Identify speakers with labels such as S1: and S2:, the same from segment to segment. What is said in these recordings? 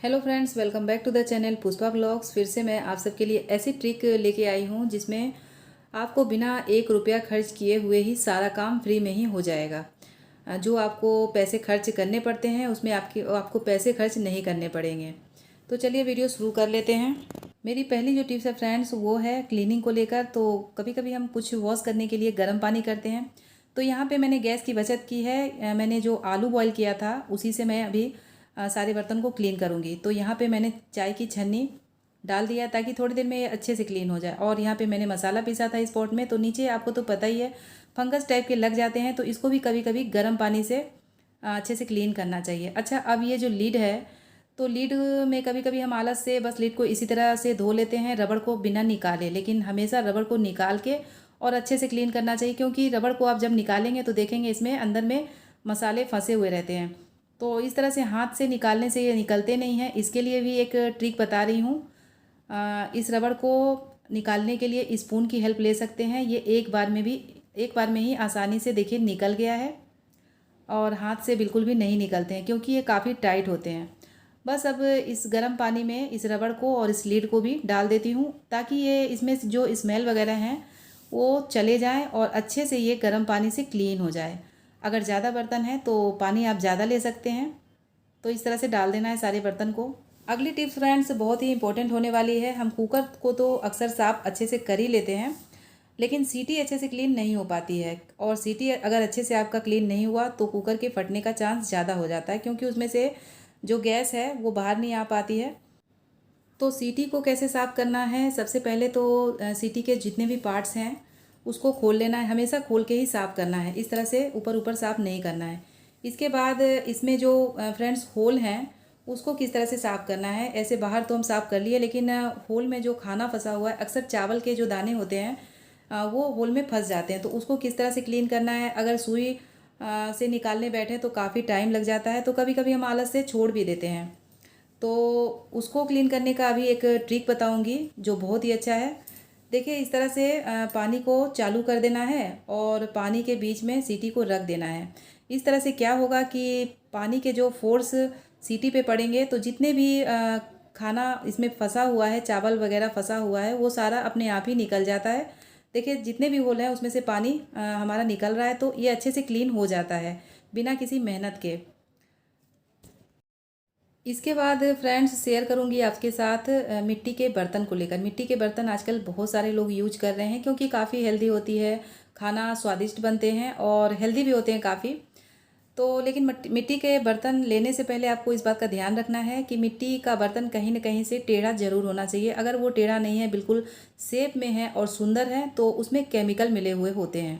S1: Hello friends, welcome back to the channel Pushpa blogs. फिर से मैं आप सबके लिए ऐसी ट्रिक लेके आई हूँ जिसमें आपको बिना 1 रुपया खर्च किए हुए ही सारा काम फ्री में ही हो जाएगा। जो आपको पैसे खर्च करने पड़ते हैं उसमें आपको पैसे खर्च नहीं करने पड़ेंगे। तो चलिए वीडियो शुरू कर लेते हैं। मेरी पहली जो टिप्स है फ्रेंड्स वो है क्लीनिंग को लेकर। तो कभी कभी हम कुछ वॉश करने के लिए गर्म पानी करते हैं। तो यहाँ पे मैंने गैस की बचत की है। मैंने जो आलू बॉईल किया था उसी से मैं अभी सारे बर्तन को क्लीन करूँगी। तो यहाँ पे मैंने चाय की छन्नी डाल दिया ताकि थोड़ी देर में ये अच्छे से क्लीन हो जाए। और यहाँ पे मैंने मसाला पीसा था इस पॉट में। तो नीचे आपको तो पता ही है फंगस टाइप के लग जाते हैं, तो इसको भी कभी कभी गर्म पानी से अच्छे से क्लीन करना चाहिए। अच्छा, अब ये जो लीड है तो लीड में कभी कभी हम आलस से बस लीड को इसी तरह से धो लेते हैं रबड़ को बिना निकाले, लेकिन हमेशा रबड़ को निकाल के और अच्छे से क्लीन करना चाहिए, क्योंकि रबड़ को आप जब निकालेंगे तो देखेंगे इसमें अंदर में मसाले फंसे हुए रहते हैं। तो इस तरह से हाथ से निकालने से ये निकलते नहीं हैं। इसके लिए भी एक ट्रिक बता रही हूँ। इस रबड़ को निकालने के लिए स्पून की हेल्प ले सकते हैं। ये एक बार में ही आसानी से देखिए निकल गया है और हाथ से बिल्कुल भी नहीं निकलते हैं क्योंकि ये काफ़ी टाइट होते हैं। बस अब इस गर्म पानी में इस रबड़ को और इस लीड को भी डाल देती हूँ ताकि ये इसमें जो स्मेल वगैरह हैं वो चले जाएं और अच्छे से ये गर्म पानी से क्लीन हो जाए। अगर ज़्यादा बर्तन है तो पानी आप ज़्यादा ले सकते हैं। तो इस तरह से डाल देना है सारे बर्तन को। अगली टिप्स फ्रेंड्स बहुत ही इंपॉर्टेंट होने वाली है। हम कुकर को तो अक्सर साफ अच्छे से कर ही लेते हैं, लेकिन सीटी अच्छे से क्लीन नहीं हो पाती है। और सीटी अगर अच्छे से आपका क्लीन नहीं हुआ तो कुकर के फटने का चांस ज़्यादा हो जाता है, क्योंकि उसमें से जो गैस है वो बाहर नहीं आ पाती है। तो सीटी को कैसे साफ़ करना है, सबसे पहले तो सीटी के जितने भी पार्ट्स हैं उसको खोल लेना है। हमेशा खोल के ही साफ़ करना है, इस तरह से ऊपर ऊपर साफ़ नहीं करना है। इसके बाद इसमें जो फ्रेंड्स होल हैं उसको किस तरह से साफ़ करना है। ऐसे बाहर तो हम साफ़ कर लिए, लेकिन होल में जो खाना फंसा हुआ है, अक्सर चावल के जो दाने होते हैं वो होल में फंस जाते हैं। तो उसको किस तरह से क्लीन करना है, अगर सुई से निकालने बैठे तो काफ़ी टाइम लग जाता है, तो कभी कभी हम आलस से छोड़ भी देते हैं। तो उसको क्लीन करने का अभी एक ट्रिक बताऊंगी जो बहुत ही अच्छा है। देखिए, इस तरह से पानी को चालू कर देना है और पानी के बीच में सीटी को रख देना है। इस तरह से क्या होगा कि पानी के जो फोर्स सीटी पे पड़ेंगे तो जितने भी खाना इसमें फंसा हुआ है, चावल वगैरह फंसा हुआ है, वो सारा अपने आप ही निकल जाता है। देखिए, जितने भी होल हैं उसमें से पानी हमारा निकल रहा है, तो ये अच्छे से क्लीन हो जाता है बिना किसी मेहनत के। इसके बाद फ्रेंड्स शेयर करूंगी आपके साथ मिट्टी के बर्तन को लेकर। मिट्टी के बर्तन आजकल बहुत सारे लोग यूज कर रहे हैं क्योंकि काफ़ी हेल्दी होती है, खाना स्वादिष्ट बनते हैं और हेल्दी भी होते हैं काफ़ी। तो लेकिन मिट्टी के बर्तन लेने से पहले आपको इस बात का ध्यान रखना है कि मिट्टी का बर्तन कहीं ना कहीं से टेढ़ा ज़रूर होना चाहिए। अगर वो टेढ़ा नहीं है, बिल्कुल शेप में है और सुंदर है, तो उसमें केमिकल मिले हुए होते हैं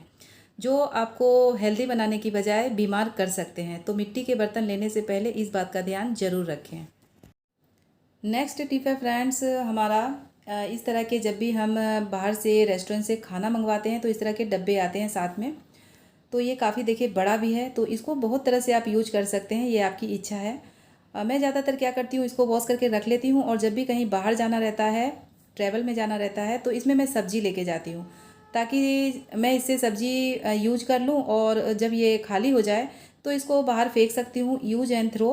S1: जो आपको हेल्दी बनाने की बजाय बीमार कर सकते हैं। तो मिट्टी के बर्तन लेने से पहले इस बात का ध्यान जरूर रखें। नेक्स्ट टिप है फ्रेंड्स हमारा, इस तरह के जब भी हम बाहर से रेस्टोरेंट से खाना मंगवाते हैं तो इस तरह के डब्बे आते हैं साथ में। तो ये काफ़ी देखिए बड़ा भी है, तो इसको बहुत तरह से आप यूज कर सकते हैं, ये आपकी इच्छा है। मैं ज़्यादातर क्या करती हूँ, इसको वॉश करके रख लेती हूँ और जब भी कहीं बाहर जाना रहता है, ट्रैवल में जाना रहता है, तो इसमें मैं सब्ज़ी लेके जाती हूँ ताकि मैं इससे सब्ज़ी यूज कर लूँ और जब ये खाली हो जाए तो इसको बाहर फेंक सकती हूँ। यूज एंड थ्रो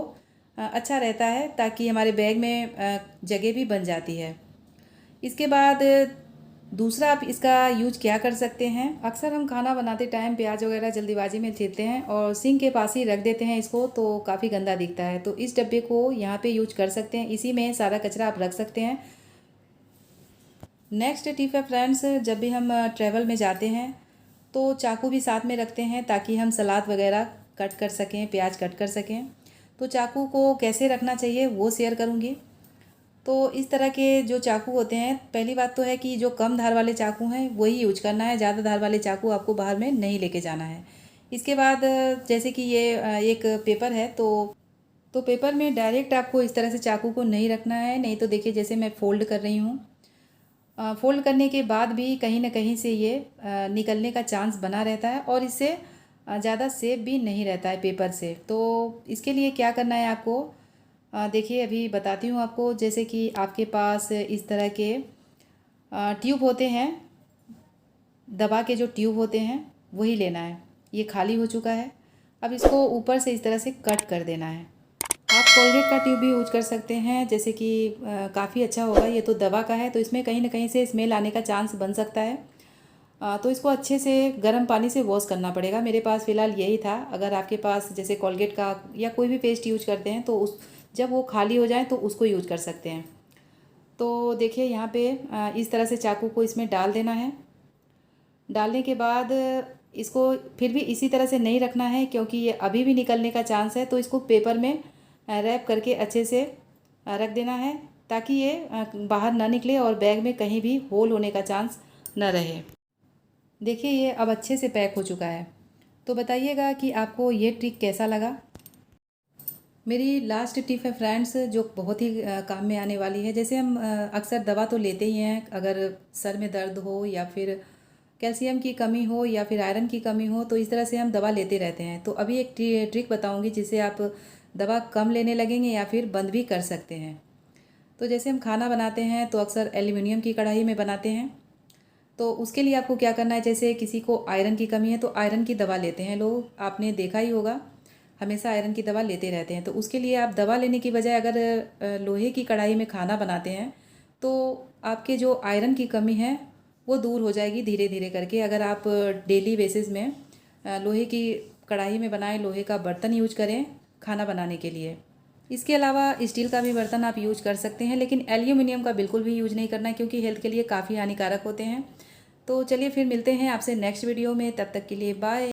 S1: अच्छा रहता है ताकि हमारे बैग में जगह भी बन जाती है। इसके बाद दूसरा आप इसका यूज क्या कर सकते हैं, अक्सर हम खाना बनाते टाइम प्याज वगैरह जल्दीबाजी में चीरते हैं और सिंक के पास ही रख देते हैं इसको, तो काफ़ी गंदा दिखता है। तो इस डब्बे को यहाँ पे यूज कर सकते हैं, इसी में सारा कचरा आप रख सकते हैं। नेक्स्ट टिप है फ्रेंड्स, जब भी हम ट्रैवल में जाते हैं तो चाकू भी साथ में रखते हैं ताकि हम सलाद वगैरह कट कर सकें, प्याज कट कर सकें। तो चाकू को कैसे रखना चाहिए वो शेयर करूँगी। तो इस तरह के जो चाकू होते हैं, पहली बात तो है कि जो कम धार वाले चाकू हैं वही यूज करना है, ज़्यादा धार वाले चाकू आपको बाहर में नहीं लेके जाना है। इसके बाद जैसे कि ये एक पेपर है, तो पेपर में डायरेक्ट आपको इस तरह से चाकू को नहीं रखना है। नहीं तो देखिए जैसे मैं फोल्ड कर रही हूँ, फोल्ड करने के बाद भी कहीं ना कहीं से ये निकलने का चांस बना रहता है और इससे ज़्यादा सेफ भी नहीं रहता है पेपर से। तो इसके लिए क्या करना है आपको, देखिए अभी बताती हूँ आपको। जैसे कि आपके पास इस तरह के ट्यूब होते हैं, दबा के जो ट्यूब होते हैं वही लेना है। ये खाली हो चुका है, अब इसको ऊपर से इस तरह से कट कर देना है। आप कोलगेट का ट्यूब भी यूज कर सकते हैं, जैसे कि काफ़ी अच्छा होगा। ये तो दवा का है तो इसमें कहीं ना कहीं से स्मेल आने का चांस बन सकता है। तो इसको अच्छे से गर्म पानी से वॉश करना पड़ेगा। मेरे पास फ़िलहाल यही था। अगर आपके पास जैसे कोलगेट का या कोई भी पेस्ट यूज करते हैं तो उस जब वो खाली हो जाए तो उसको यूज कर सकते हैं। तो देखिए यहाँ पे इस तरह से चाकू को इसमें डाल देना है। डालने के बाद इसको फिर भी इसी तरह से नहीं रखना है, क्योंकि ये अभी भी निकलने का चांस है। तो इसको पेपर में रैप करके अच्छे से रख देना है, ताकि ये बाहर ना निकले और बैग में कहीं भी होल होने का चांस न रहे। देखिए ये अब अच्छे से पैक हो चुका है। तो बताइएगा कि आपको ये ट्रिक कैसा लगा। मेरी लास्ट टिप है फ्रेंड्स, जो बहुत ही काम में आने वाली है। जैसे हम अक्सर दवा तो लेते ही हैं, अगर सर में दर्द हो या फिर कैल्शियम की कमी हो या फिर आयरन की कमी हो, तो इस तरह से हम दवा लेते रहते हैं। तो अभी एक ट्रिक बताऊंगी जिससे आप दवा कम लेने लगेंगे या फिर बंद भी कर सकते हैं। तो जैसे हम खाना बनाते हैं तो अक्सर एल्युमिनियम की कढ़ाई में बनाते हैं। तो उसके लिए आपको क्या करना है, जैसे किसी को आयरन की कमी है तो आयरन की दवा लेते हैं लोग, आपने देखा ही होगा, हमेशा आयरन की दवा लेते रहते हैं। तो उसके लिए आप दवा लेने की बजाय अगर लोहे की कढ़ाई में खाना बनाते हैं तो आपके जो आयरन की कमी है वो दूर हो जाएगी धीरे धीरे करके। अगर आप डेली बेसिस में लोहे की कढ़ाई में बनाएं, लोहे का बर्तन यूज करें खाना बनाने के लिए। इसके अलावा स्टील का भी बर्तन आप यूज कर सकते हैं, लेकिन एल्यूमिनियम का बिल्कुल भी यूज नहीं करना है, क्योंकि हेल्थ के लिए काफ़ी हानिकारक होते हैं। तो चलिए फिर मिलते हैं आपसे नेक्स्ट वीडियो में, तब तक के लिए बाय।